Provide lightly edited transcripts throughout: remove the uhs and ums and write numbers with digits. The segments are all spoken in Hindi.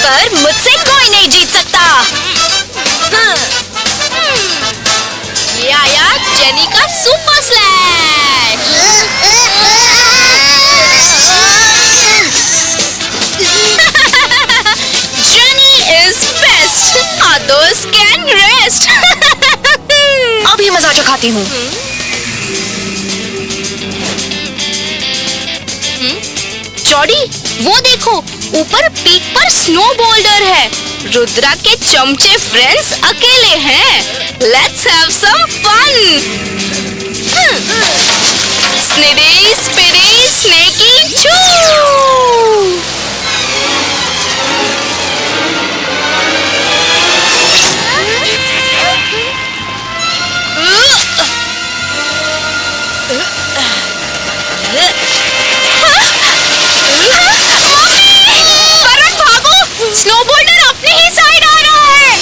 पर मुझसे कोई नहीं जीत सकता। ये आया जेनी का super slash. Jenny is best. Others can rest। अभी मजा चखाती हूँ। जॉडी, वो देखो ऊपर पीक पर स्नो बोल्डर है। रुद्रा के चमचे फ्रेंड्स अकेले हैं। Let's have some fun. Snidey Speedy Sneaky Chu. Snow boulder अपनी ही साइड आ रहा है।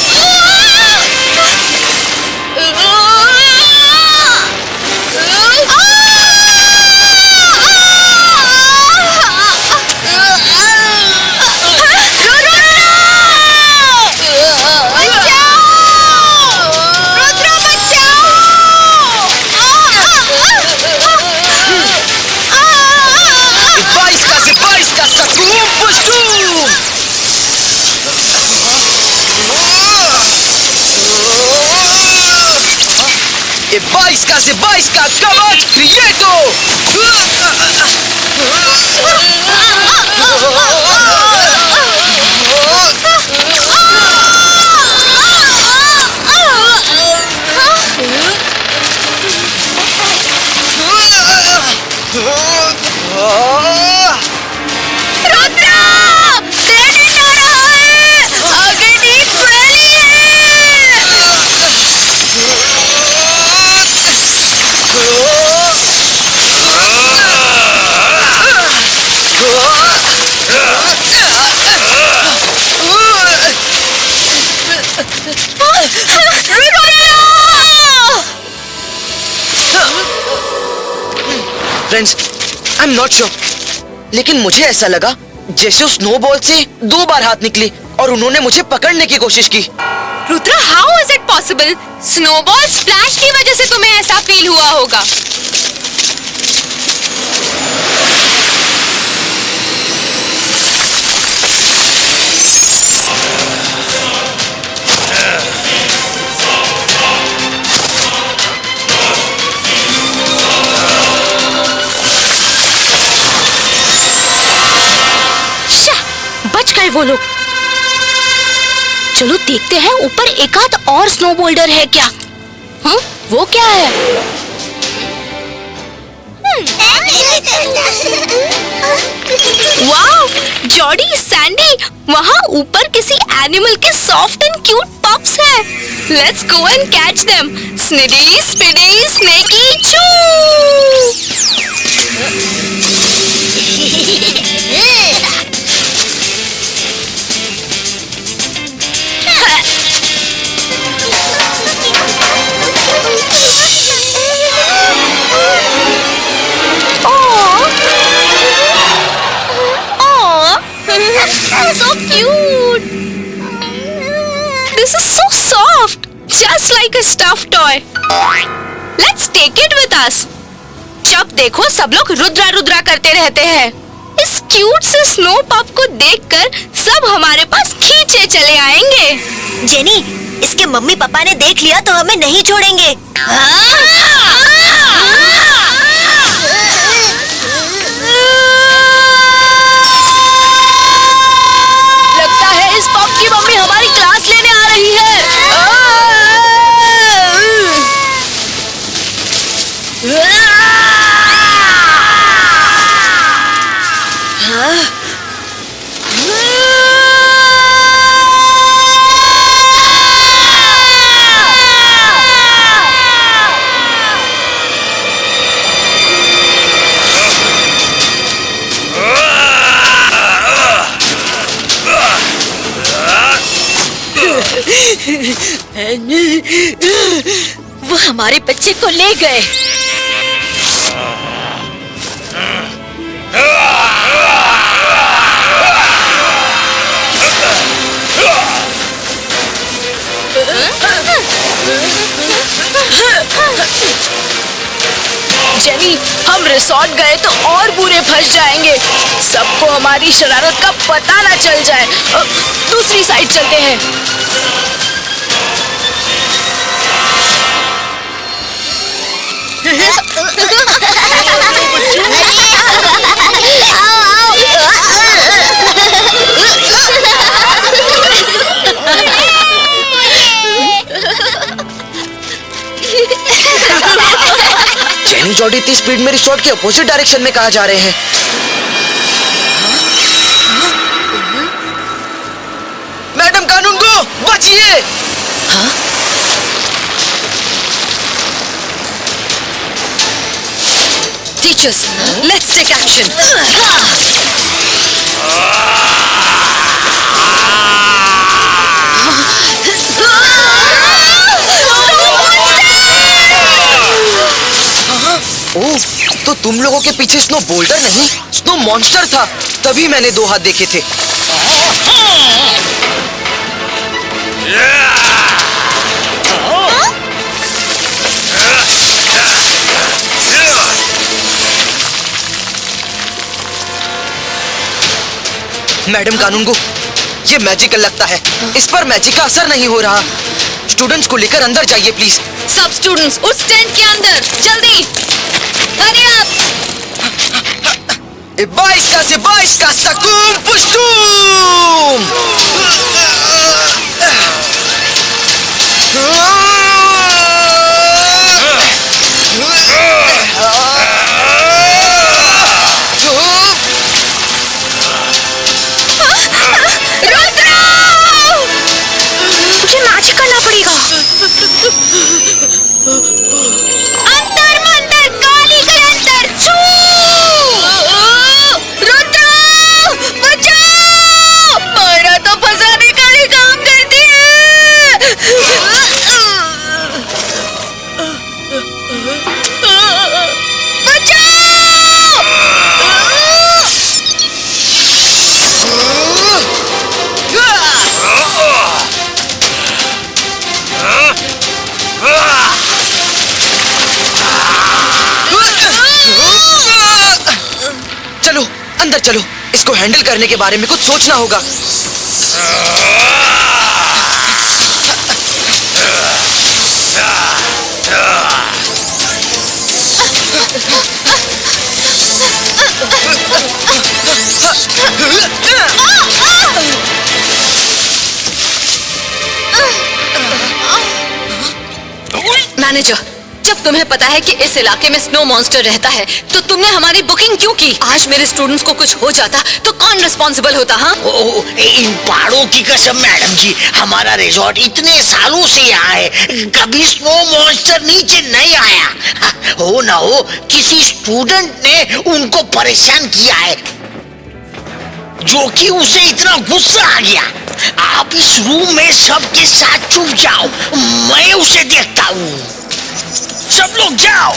Se basta, cavallo grieto! Friends, I am not sure, लेकिन मुझे ऐसा लगा जैसे उस स्नोबॉल से 2 बार हाथ निकले और उन्होंने मुझे पकड़ने की कोशिश की। Rudra, how is it possible? Snowball splash की वजह से तुम्हें ऐसा फील हुआ होगा। बच गए वो लोग। चलो देखते हैं ऊपर एक आध और स्नो बोल्डर है क्या। हाँ, वो क्या है? वाओ, जॉडी, सैंडी, वहाँ ऊपर किसी एनिमल के सॉफ्ट एंड क्यूट पप्स हैं। Let's go and catch them. Snidey Speedy Sneaky Chu. So cute. This is so soft, just like a stuffed toy. Let's take it with us. जब देखो सब लोग रुद्रा रुद्रा करते रहते हैं। इस क्यूट से स्नो पप को देखकर सब हमारे पास खींचे चले आएंगे। जेनी, इसके मम्मी पापा ने देख लिया तो हमें नहीं छोड़ेंगे। इस पप की मम्मी हमारी क्लास लेने आ रही है। वो हमारे बच्चे को ले गए। जेनी, हम रिसोर्ट गए तो और बुरे फंस जाएंगे। सबको हमारी शरारत का पता ना चल जाए। दूसरी साइड चलते हैं। जेनी जॉडी इतनी स्पीड में रिसोर्ट के अपोजिट डायरेक्शन में कहाँ जा रहे हैं? मैडम कानून को बचिए! Teachers, let's take action. ओह, तो तुम लोगों के पीछे स्नो बोल्डर नहीं, स्नो मॉन्स्टर था। तभी मैंने 2 हाथ देखे थे। मैडम कानूनगो, ये मैजिकल लगता है। इस पर मैजिक का असर नहीं हो रहा। स्टूडेंट्स को लेकर अंदर जाइए प्लीज। सब स्टूडेंट्स उस टेंट के अंदर, जल्दी। Hurry up. बाईस का सकूम पुशकूम। मुझे मैजिक करना पड़ेगा। अंदर मंदिर काली के अंदर छू। रुद्र, बचाओ! मायरा तो फंसाने का ही काम करती है। चलो अंदर चलो, इसको हैंडल करने के बारे में कुछ सोचना होगा। मैनेजर, जब तुम्हें पता है कि इस इलाके में स्नो मॉन्स्टर रहता है, तो तुमने हमारी बुकिंग क्यों की? आज मेरे स्टूडेंट्स को कुछ हो जाता तो कौन रिस्पॉन्सिबल होता? हाँ, इन पहाड़ों की कसम मैडम जी, हमारा रिजॉर्ट इतने सालों से यहाँ है, कभी स्नो मॉन्स्टर नीचे नहीं आया। हो ना हो किसी स्टूडेंट ने उनको परेशान किया है, जो कि उसे इतना गुस्सा आ गया। आप इस रूम में सबके साथ छुप जाओ, मैं उसे देखता हूँ। सब लोग जाओ।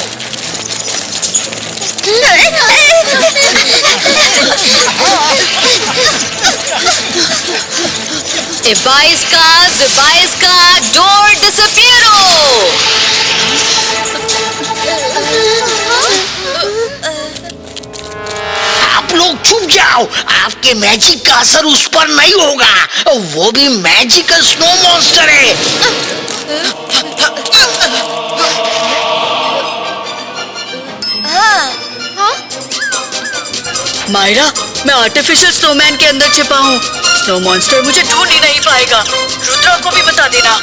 बाईस का डोर डिसअपियरो। आप लोग छुप जाओ, आपके मैजिक का असर उस पर नहीं होगा। वो भी मैजिकल स्नो मॉन्स्टर है। मायरा, मैं आर्टिफिशियल स्नोमैन के अंदर छिपा हूँ। स्नो मॉन्स्टर मुझे ढूंढ ही नहीं पाएगा। रुद्रा को भी बता देना।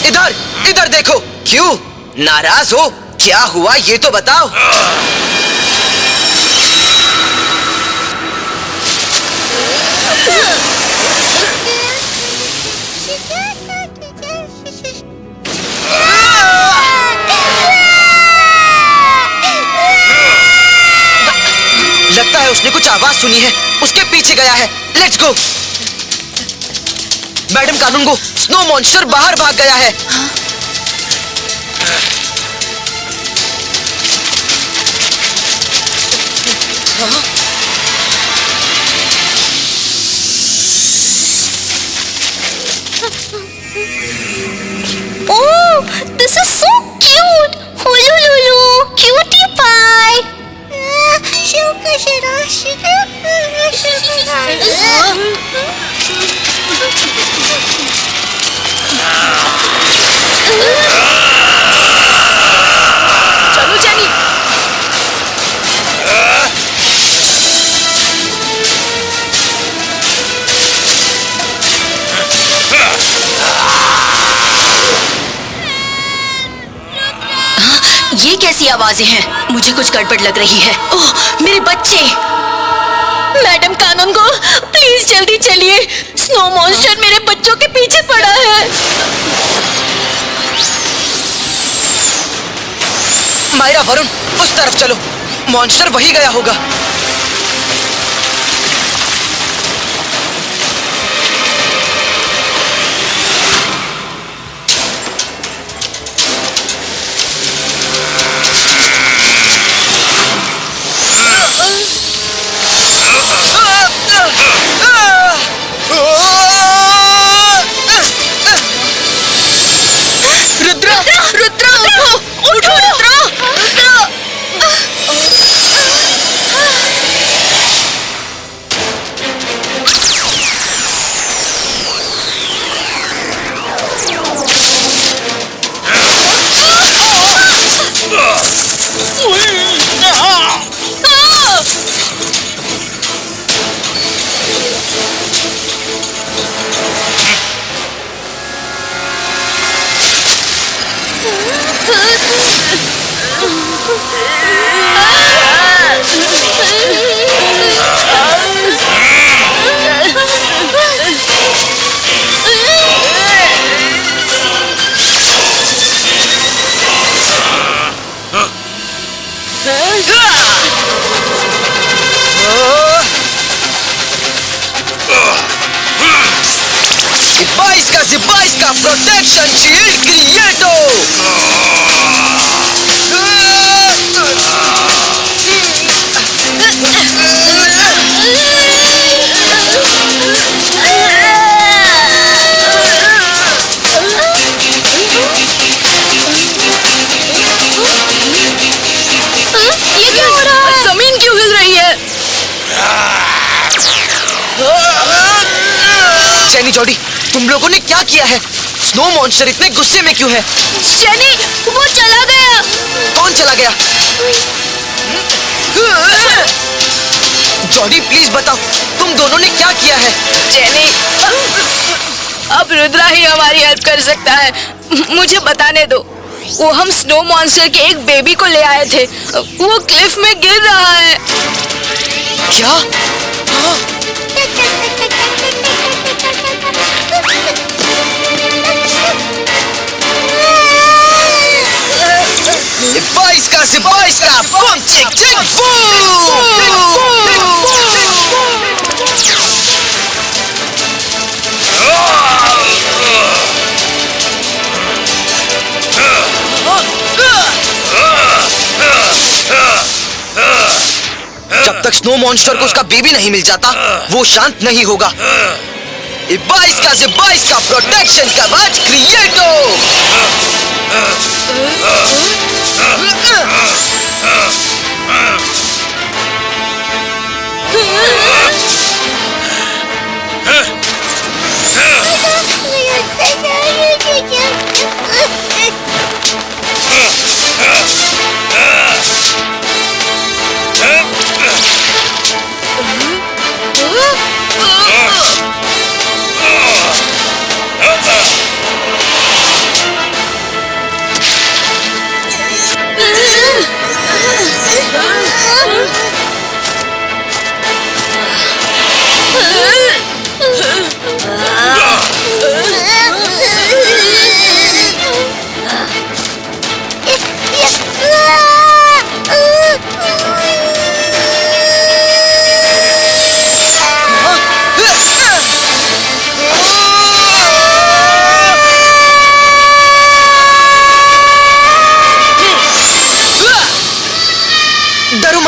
इधर इधर देखो। क्यों नाराज हो? क्या हुआ ये तो बताओ। है उसने कुछ आवाज सुनी है, उसके पीछे गया है। Let's go. Madam Kanungo, snow monster बाहर भाग गया है। Oh, this is so cute. Hulululu, cutie pie. चलो जेनी। ये कैसी आवाजें हैं? मुझे कुछ गड़बड़ लग रही है। ओह, मेरे बच्चे। मैडम कानूनगो, प्लीज जल्दी चलिए। स्नो मॉन्स्टर मेरे बच्चों के पीछे पड़ा है। मायरा, वरुण, उस तरफ चलो। मॉन्स्टर वही गया होगा। रुद्रा, उठो, रुद्रा। सिपाही का प्रोटेक्शन शील्ड क्रिएटो। जमीन क्यों हिल रही है? जेनी, जॉडी, तुम लोगों ने क्या किया है? स्नो मॉन्स्टर इतने गुस्से में क्यों है? जेनी, वो चला गया। कौन चला गया? जॉडी, प्लीज बताओ, तुम दोनों ने क्या किया है? जेनी, अब रुद्रा ही हमारी हेल्प कर सकता है। मुझे बताने दो। वो हम स्नो मॉन्स्टर के एक बेबी को ले आए थे। वो क्लिफ में गिर रहा है। क्या? हाँ। सिपाही का पंचिंग जब तक स्नो मॉन्स्टर को उसका बेबी नहीं मिल जाता, वो शांत नहीं होगा। 22 का प्रोटेक्शन कवच क्रिएटो।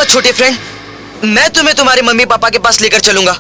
छोटे फ्रेंड, मैं तुम्हें तुम्हारे मम्मी पापा के पास लेकर चलूंगा।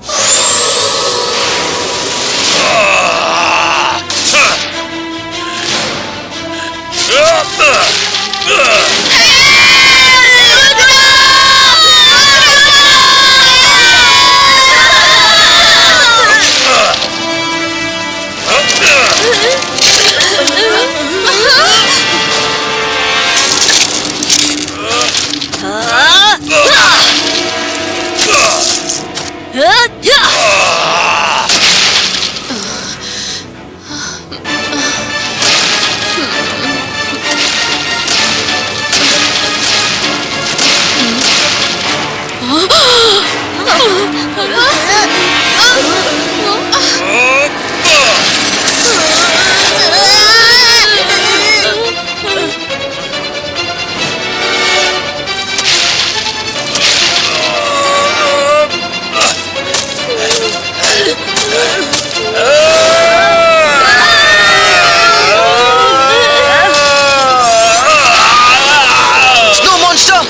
स्नो मॉन्स्टर,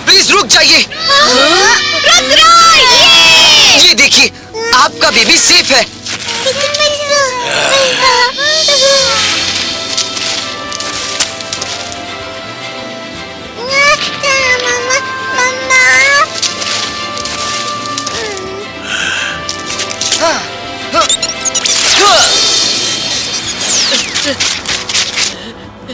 प्लीज रुक जाइए। ये देखिए, आपका बेबी सेफ है।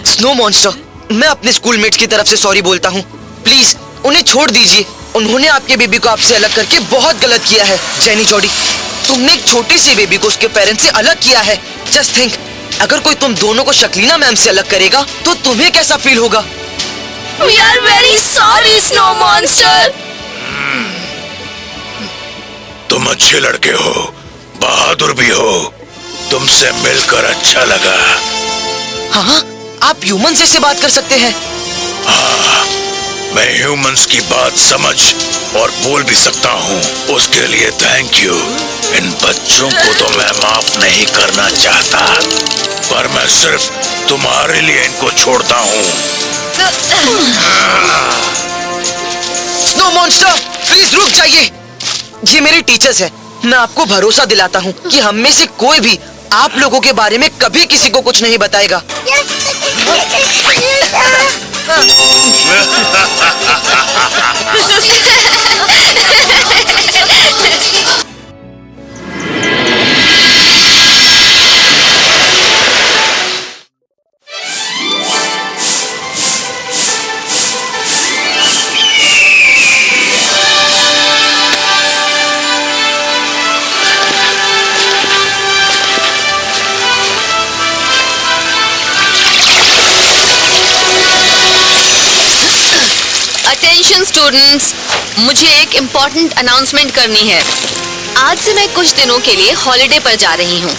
स्नो मॉन्स्टर, मैं अपने स्कूलमेट की तरफ से सॉरी बोलता हूँ। प्लीज उन्हें छोड़ दीजिए। उन्होंने आपके बेबी को आपसे अलग करके बहुत गलत किया है। जेनी जॉडी, तुमने एक छोटे से बेबी को उसके पेरेंट्स से अलग किया है। जस्ट थिंक, अगर कोई तुम दोनों को शक्लीना मैम से अलग करेगा तो तुम्हें कैसा फील होगा? We are very sorry, Snow Monster. तुम अच्छे लड़के हो, बहादुर भी हो। तुमसे मिलकर अच्छा लगा। हाँ, आप ह्यूमन से बात कर सकते हैं। हाँ, मैं ह्यूमंस की बात समझ और बोल भी सकता हूँ। उसके लिए थैंक यू। इन बच्चों को तो मैं माफ नहीं करना चाहता, पर मैं सिर्फ तुम्हारे लिए इनको छोड़ता हूँ। स्नो मॉन्स्टर, प्लीज रुक जाइए। ये मेरे टीचर्स हैं। मैं आपको भरोसा दिलाता हूँ कि हम में से कोई भी आप लोगों के बारे में कभी किसी को कुछ नहीं बताएगा। अटेंशन स्टूडेंट्स, मुझे एक इम्पोर्टेंट अनाउंसमेंट करनी है। आज से मैं कुछ दिनों के लिए हॉलिडे पर जा रही हूँ।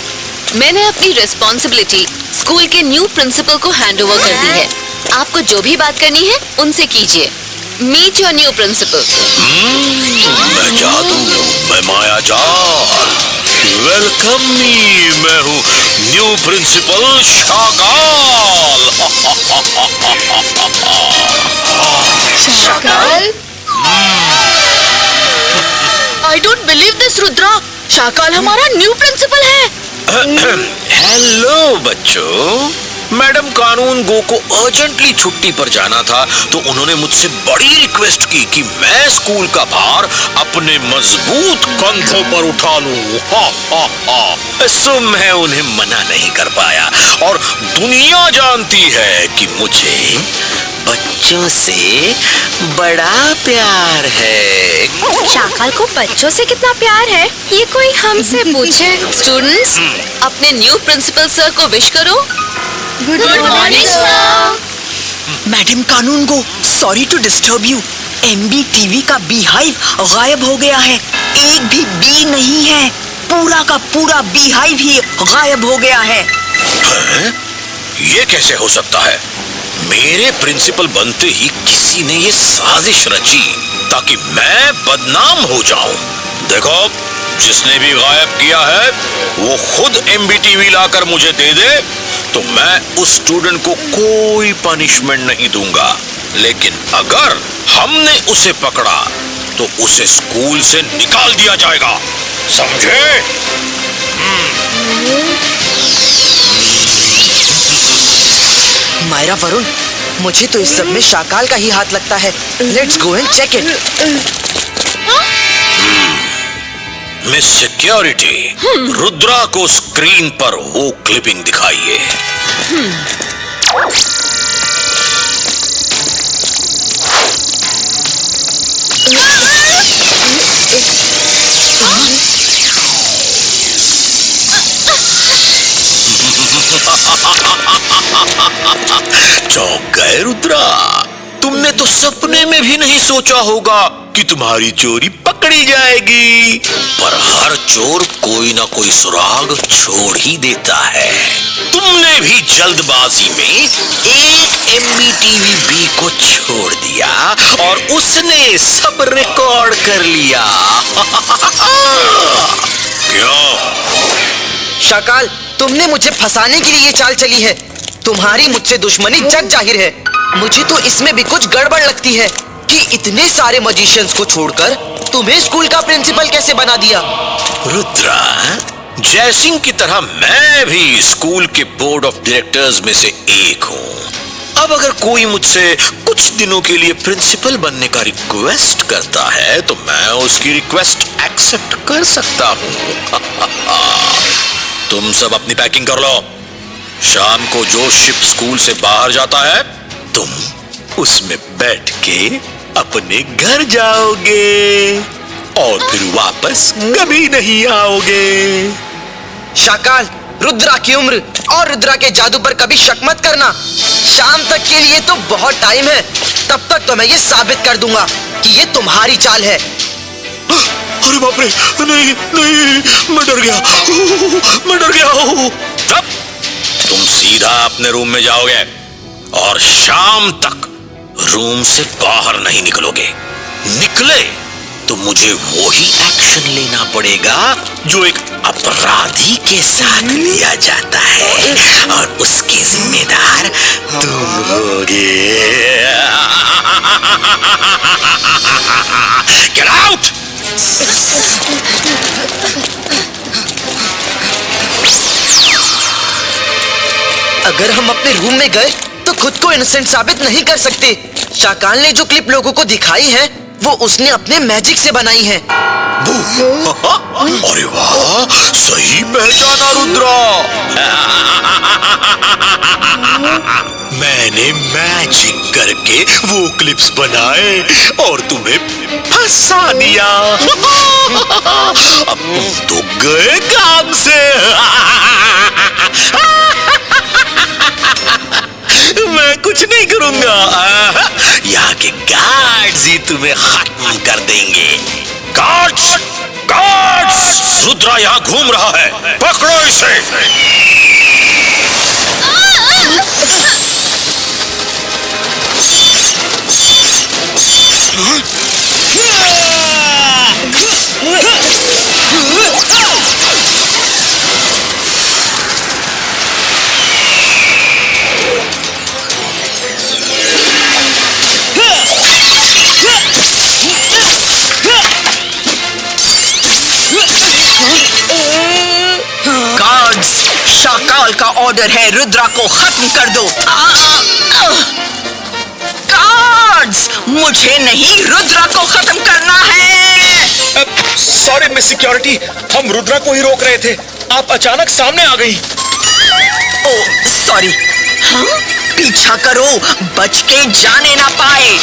मैंने अपनी रिस्पॉन्सिबिलिटी स्कूल के न्यू प्रिंसिपल को हैंड ओवर कर दी है। आपको जो भी बात करनी है उनसे कीजिए। Meet your new principal. मैं जादू, मैं माया जाल। वेलकम मी, मैं हूँ new principal Shakaal. Shakaal? I don't believe this Rudra. Shakaal हमारा न्यू प्रिंसिपल है। हेलो बच्चों, मैडम कानून गो को अर्जेंटली छुट्टी पर जाना था, तो उन्होंने मुझसे बड़ी रिक्वेस्ट की कि मैं स्कूल का भार अपने मजबूत कंधों पर उठा लूं। सो मैं उन्हें मना नहीं कर पाया, और दुनिया जानती है कि मुझे बच्चों से बड़ा प्यार है। शाकाल को बच्चों से कितना प्यार है, ये कोई हमसे पूछे? स्टूडेंट्स, अपने न्यू प्रिंसिपल सर को विश करो। Good morning sir. Madam Kanungo, sorry to disturb you. MBTV का बीहाइव गायब हो गया है। एक भी बी नहीं है। पूरा का पूरा बीहाइव ही गायब हो गया है। ये कैसे हो सकता है? मेरे प्रिंसिपल बनते ही किसी ने ये साजिश रची ताकि मैं बदनाम हो जाऊं। देखो, जिसने भी गायब किया है वो खुद MBTV लाकर मुझे दे दे, तो मैं उस स्टूडेंट को कोई पनिशमेंट नहीं दूंगा। लेकिन अगर हमने उसे पकड़ा तो उसे स्कूल से निकाल दिया जाएगा, समझे? मायरा, वरुण, मुझे तो इस सब में शाकाल का ही हाथ लगता है। Let's go and check it. Miss security, Rudra को स्क्रीन पर वो क्लिपिंग दिखाइए। चौंक गए रुद्रा? तुमने तो सपने में भी नहीं सोचा होगा कि तुम्हारी चोरी पकड़ी जाएगी, पर हर चोर कोई ना कोई सुराग छोड़ ही देता है। तुमने भी जल्दबाजी में एक एमबीटीवी बी को छोड़ दिया और उसने सब रिकॉर्ड कर लिया। क्यों? शाकाल, तुमने मुझे फंसाने के लिए ये चाल चली है। तुम्हारी मुझसे दुश्मनी जग जाहिर है। मुझे तो इसमें भी कुछ गड़बड़ लगती है कि इतने सारे मजिशियंस को छोड़कर तुम्हें स्कूल का प्रिंसिपल कैसे बना दिया। रुद्रा, जयसिंह की तरह मैं भी स्कूल के बोर्ड ऑफ डायरेक्टर्स में से एक हूँ। अब अगर कोई मुझसे कुछ दिनों के लिए प्रिंसिपल बनने का रिक्वेस्ट करता है तो मैं उसकी रिक्वेस्ट एक्सेप्ट कर सकता हूँ। तुम सब अपनी पैकिंग कर लो। शाम को जो शिप स्कूल से बाहर जाता है तुम उसमें बैठ के अपने घर जाओगे और फिर वापस कभी नहीं आओगे। शाकाल, रुद्रा की उम्र और रुद्रा के जादू पर कभी शक मत करना। शाम तक के लिए तो बहुत टाइम है। तब तक तो मैं ये साबित कर दूंगा कि ये तुम्हारी चाल है। अरे बाप रे, नहीं नहीं, मैं डर गया, मैं डर गया। चुप! तुम सीधा अपने रूम में जाओगे और शाम तक रूम से बाहर नहीं निकलोगे। निकले तो मुझे वही एक्शन लेना पड़ेगा जो एक अपराधी के साथ लिया जाता है और उसके जिम्मेदार तुम होगे। Get out! अगर हम अपने रूम में गए तो खुद को इनोसेंट साबित नहीं कर सकते। शाकाल ने जो क्लिप लोगों को दिखाई है वो उसने अपने मैजिक से बनाई है। अरे वाह, सही पहचाना रुद्रा। मैंने मैजिक करके वो क्लिप्स बनाए और तुम्हें फंसा दिया। अब तुम तो गए काम से। मैं कुछ नहीं करूंगा। यहाँ के गार्ड्स ही तुम्हें खत्म कर देंगे। Guards, guards! रुद्रा यहाँ घूम रहा है, पकड़ो इसे। गार्ड्स, शाकाल का ऑर्डर है, रुद्रा को खत्म कर दो। गार्ड्स, मुझे नहीं, रुद्रा को खत्म करना है। सॉरी मिस सिक्योरिटी, हम रुद्रा को ही रोक रहे थे, आप अचानक सामने आ गई। Oh sorry. हाँ? पीछा करो, बच के जाने ना पाए।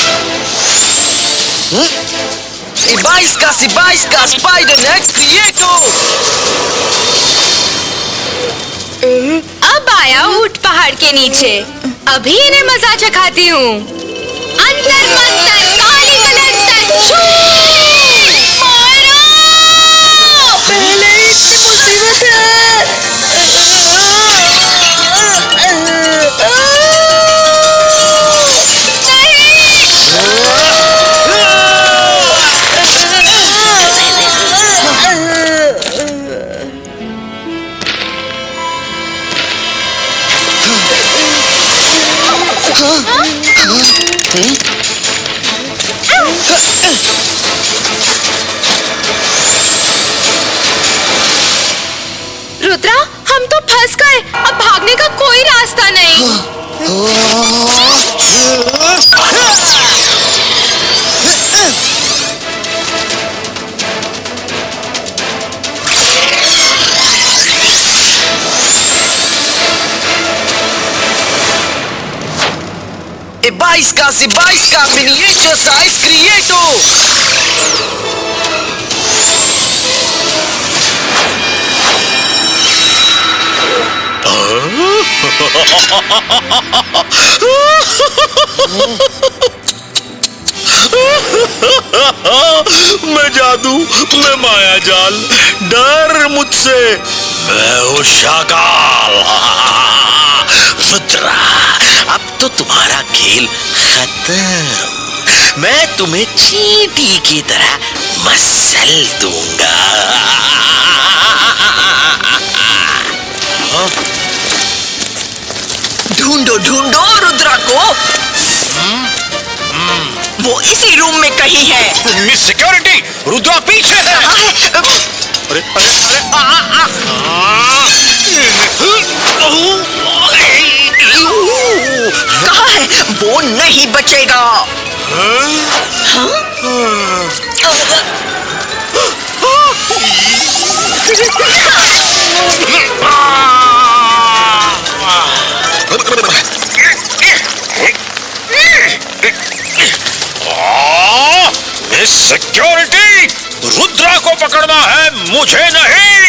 सिबाइस का स्पाइडर नेट क्रिएटो। अब आया ऊंट पहाड़ के नीचे। अभी इन्हें मजा चखाती हूँ। अंतर मंतर काली कलंतर छू! मायरा! पहले ही इतनी मुसीबत रुद्रा, हम तो फंस गए। अब भागने का कोई रास्ता नहीं। से 22 का मिनिएचर साइज क्रिएटो। मैं जादू, मैं माया जाल, डर मुझसे, मैं हूँ शाकाल। रुद्रा, अब तो तुम्हारा खेल खत्म। मैं तुम्हें चींटी की तरह मसल दूंगा। ढूंढो ढूंढो रुद्रा को। वो इसी रूम में कहीं है। मिस सिक्योरिटी, रुद्रा पीछे है। कहाँ है? अरे अरे अरे कहाँ है? वो नहीं बचेगा। मिस सिक्योरिटी, रुद्रा को पकड़ना है, मुझे नहीं।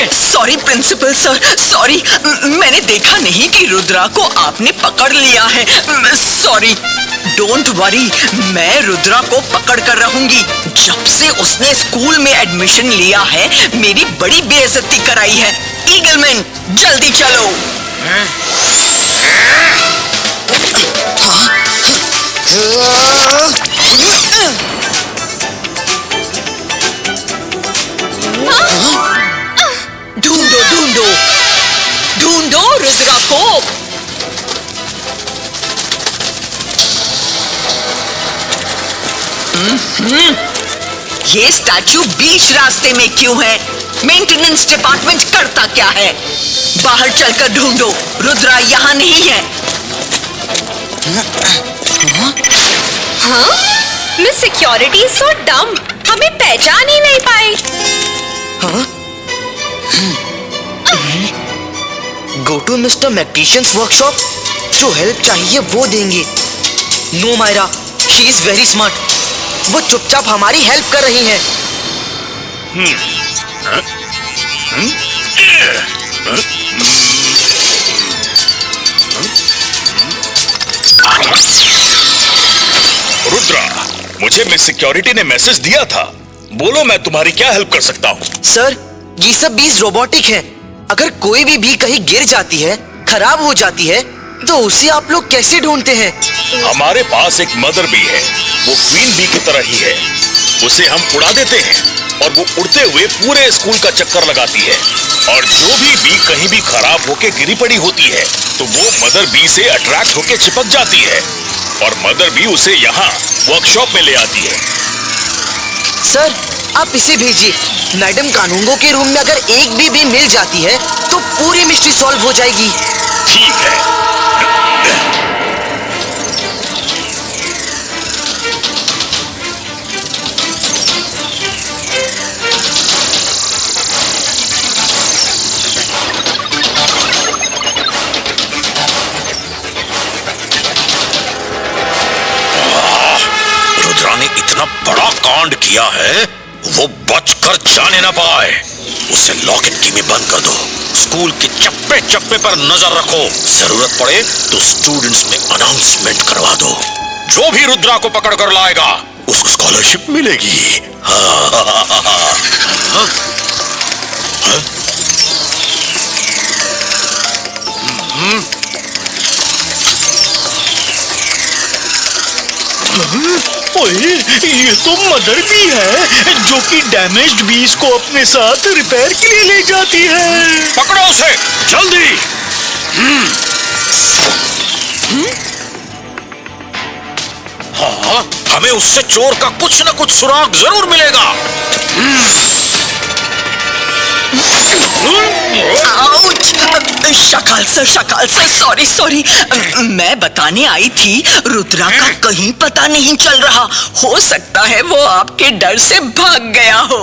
Sorry principal sir, sorry. मैंने देखा नहीं कि रुद्रा को आपने पकड़ लिया है। सॉरी। डोंट वरी, मैं रुद्रा को पकड़ कर रहूंगी। जब से उसने स्कूल में एडमिशन लिया है, मेरी बड़ी बेइज्जती कराई है। ईगलमैन, जल्दी चलो। ढूंढो ढूंढो ढूंढो रुद्रा को। ये स्टैचू बीच रास्ते में क्यों है? मेंटेनेंस डिपार्टमेंट करता क्या है? बाहर चलकर ढूंढो, रुद्रा यहाँ नहीं है। हाँ? मिस सिक्योरिटी सो डम, हमें पहचान ही नहीं पाई। Go to mister magicians workshop, जो हेल्प चाहिए वो देंगे। No Myra, she is very smart. वो चुपचाप हमारी हेल्प कर रही हैं। रुद्रा, मुझे मिस सिक्योरिटी ने मैसेज दिया था। बोलो, मैं तुम्हारी क्या हेल्प कर सकता हूँ? सर, ये सब बीज रोबोटिक हैं। अगर कोई भी कहीं गिर जाती है, खराब हो जाती है, तो उसे आप लोग कैसे ढूंढते हैं? हमारे पास एक मदर बी है, वो क्वीन बी की तरह ही है। उसे हम उड़ा देते हैं और वो उड़ते हुए पूरे स्कूल का चक्कर लगाती है। और जो भी बी कहीं भी खराब होके गिरी पड़ी होती है, तो वो मदर बी से अट्रैक्ट होके चिपक जाती है और मदर बी उसे यहाँ वर्कशॉप में ले आती है। सर, आप इसे भेजिए। मैडम कानूनगो के रूम में अगर एक भी बी मिल जाती है, तो पूरी मिस्ट्री सॉल्व हो जाएगी। ठीक है। रुद्रा ने इतना बड़ा कांड किया है, वो बचकर जाने ना पाए। उसे लॉक एंड की में बंद कर दो। स्कूल के चप्पे चप्पे पर नजर रखो। जरूरत पड़े तो स्टूडेंट्स में अनाउंसमेंट करवा दो। जो भी रुद्रा को पकड़ कर लाएगा, उसको स्कॉलरशिप मिलेगी। ओए, ये तो मदर बी है, जो कि डैमेज्ड बीज को अपने साथ रिपेयर के लिए ले जाती है। पकड़ो उसे, जल्दी। हाँ, हमें उससे चोर का कुछ न कुछ सुराग जरूर मिलेगा। आउच! शकाल सर, सॉरी। मैं बताने आई थी, रुद्रा का कहीं पता नहीं चल रहा। हो सकता है वो आपके डर से भाग गया हो।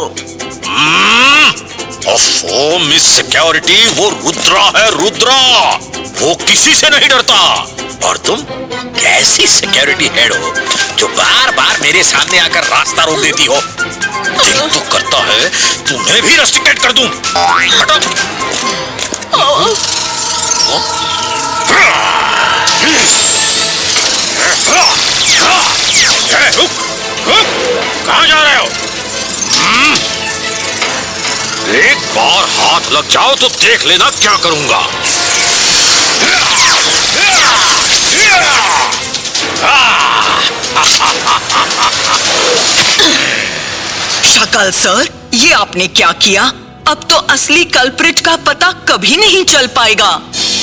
ओफो मिस सिक्योरिटी, वो रुद्रा है, रुद्रा। वो किसी से नहीं डरता। और तुम कैसी सिक्योरिटी हेड हो जो बार बार मेरे सामने आकर रास्ता रोक देती हो? दिल तो करता है तुम्हें भी रस्टिकेट कर दूं। हटो। कहाँ जा रहे हो? एक बार हाथ लग जाओ तो देख लेना क्या करूंगा। शकाल सर, ये आपने क्या किया? अब तो असली कल्प्रिट का पता कभी नहीं चल पाएगा।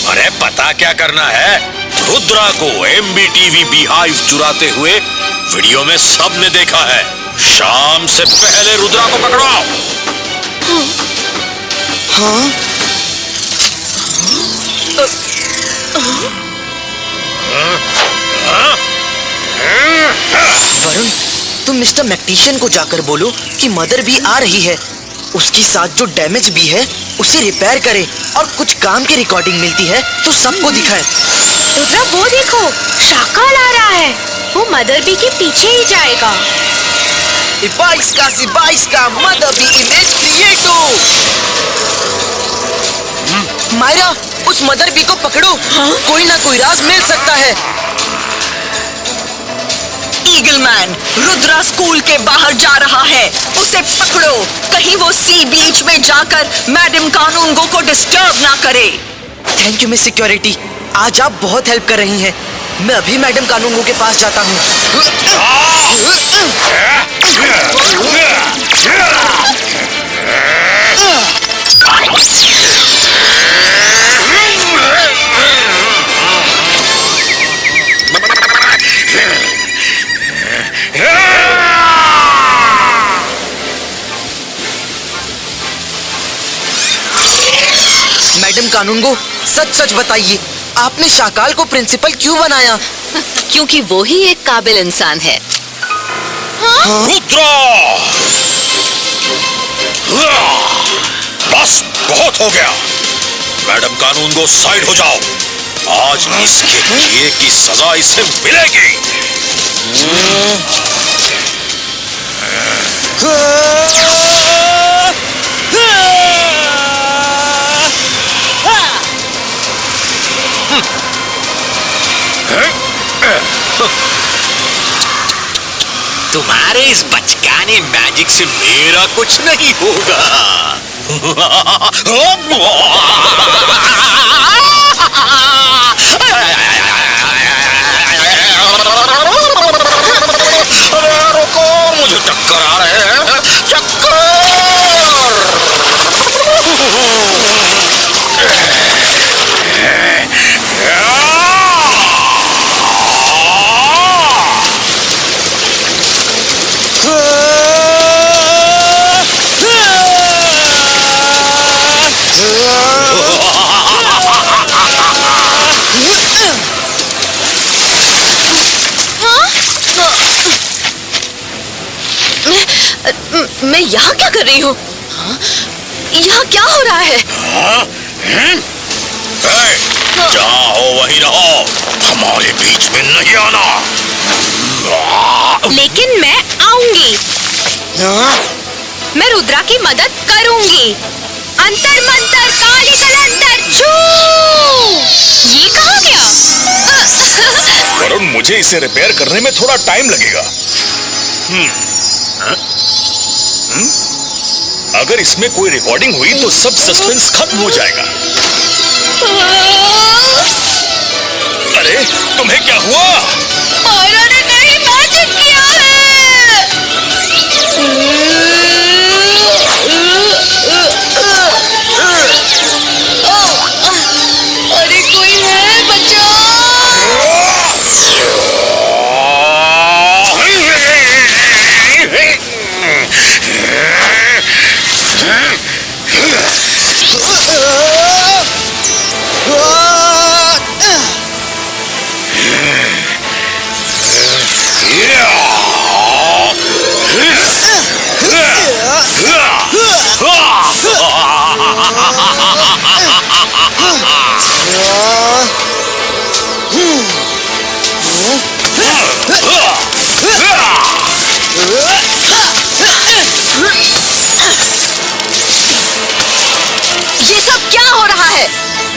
अरे पता क्या करना है? रुद्रा को एमबीटीवी बीहाइव चुराते हुए वीडियो में सबने देखा है। शाम से पहले रुद्रा को पकड़ाओ। हाँ? वरुण, तुम मिस्टर मैक्टिशियन को जाकर बोलो कि मदर भी आ रही है। उसके साथ जो डैमेज भी है उसे रिपेयर करे, और कुछ काम की रिकॉर्डिंग मिलती है तो सबको दिखाए। रुद्रा, वो देखो, शाकाल आ रहा है। वो मदर बी के पीछे ही जाएगा। 22 का मदर बी इमेज क्रिएटो। मायरा, उस मदर बी को पकड़ो। कोई ना कोई राज मिल सकता है। ईगल मैन, रुद्रा स्कूल के बाहर जा रहा है, उसे पकड़ो। कहीं वो सी बीच में जाकर मैडम कानूनगो को डिस्टर्ब ना करे। थैंक यू मिस सिक्योरिटी, आज आप बहुत हेल्प कर रही हैं। मैं अभी मैडम कानूनगो के पास जाता हूँ। मैडम कानूनगो, सच बताइए, आपने शाकाल को प्रिंसिपल क्यों बनाया? क्योंकि वो ही एक काबिल इंसान है। रुद्रा! बस बहुत हो गया। मैडम कानूनगो, साइड हो जाओ। आज इसके किए की सजा इसे मिलेगी। तुम्हारे इस बचकाने मैजिक से मेरा कुछ नहीं होगा। अरे रुको, मुझे चक्कर आ रहे हैं, चक्कर। मैं यहाँ क्या कर रही हूँ? यहाँ क्या हो रहा है? जहाँ हो वहीं रहो, हमारे बीच में नहीं आना। लेकिन मैं आऊंगी। मैं रुद्रा की मदद करूंगी। अंतर मंतर काली कलंदर छू। ये कहाँ गया? वरुण, मुझे इसे रिपेयर करने में थोड़ा टाइम लगेगा। अगर इसमें कोई रिकॉर्डिंग हुई तो सब सस्पेंस खत्म हो जाएगा। अरे तुम्हें क्या हुआ? मायरा ने कहीं मैजिक किया है। अरे कोई है, बचाओ। ये सब क्या हो रहा है?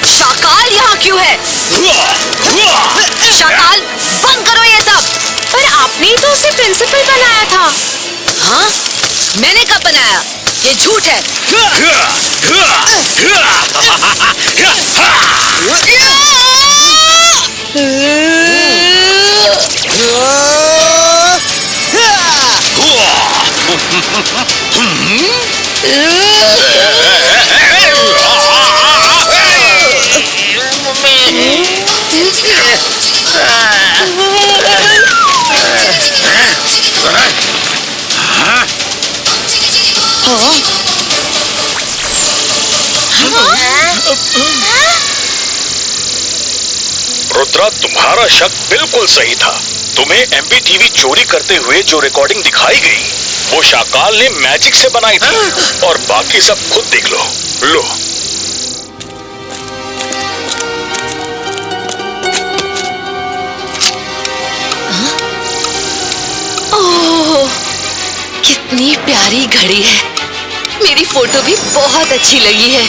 शाकाल यहाँ क्यों है? शाकाल, बंद करो ये सब। पर आपने ही तो उसे प्रिंसिपल बनाया था। हाँ? मैंने कब बनाया? ये झूठ है। रुद्रा, तुम्हारा शक बिल्कुल सही था। तुम्हें एमबीटीवी चोरी करते हुए जो रिकॉर्डिंग दिखाई गई वो शाकाल ने मैजिक से बनाई थी। और बाकी सब खुद देख लो। लो। ओह, कितनी प्यारी घड़ी है। मेरी फोटो भी बहुत अच्छी लगी है।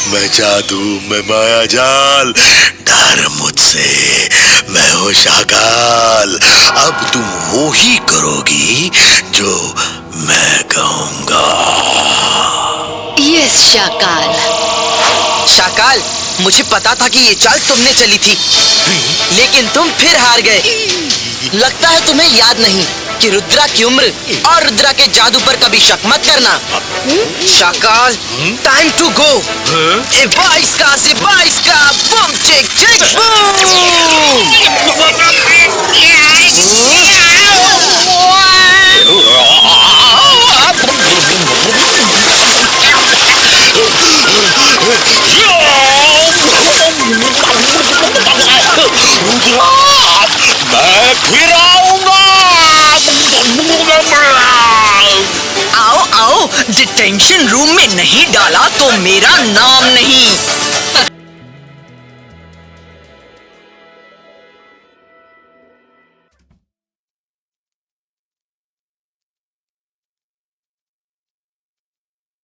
मैं जादू, मैं माया जाल, डर मुझसे, मैं हूँ शाकाल। अब तुम वो ही करोगी जो मैं कहूँगा। यस शाकाल। शाकाल, मुझे पता था कि ये चाल तुमने चली थी, लेकिन तुम फिर हार गए। लगता है तुम्हें याद नहीं कि रुद्रा की उम्र और रुद्रा के जादू पर कभी शक मत करना। Shakaal, time to go. Ebaista, Sebaista, boom, chick, chick, मैं फिर आऊंगा। आओ आओ, डिटेंशन रूम में नहीं डाला तो मेरा नाम नहीं।